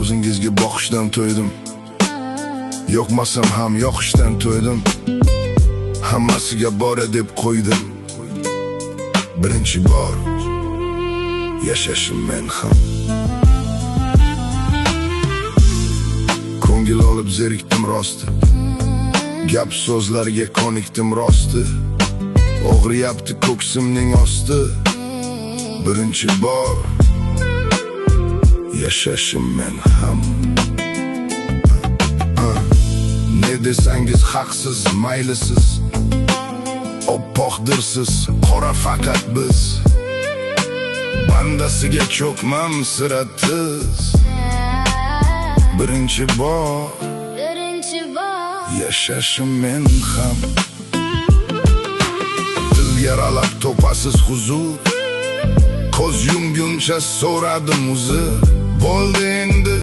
ko'zingizga boqishdan to'ydim. Yo'qmasam ham yoqishdan to'ydim. Hammasiga bora deb qo'ydim. Birinchi bor yashashim men ham. Ko'ngil olib zerikdim rosti. Gap so'zlarga ko'nikdim rosti. Og'riyapti ko'ksimning osti. Birinchi bor yashashim men ham. Ne desangiz haqsiz, maylisiz. Oppoqdirsiz, qora faqat biz. Bandasiga cho'kmam siratiz. Birinchi bor yashashim men ham. Dil yaralab topasiz huzur. Ko'z yumguncha so'radim uzr. Bo'ldi endi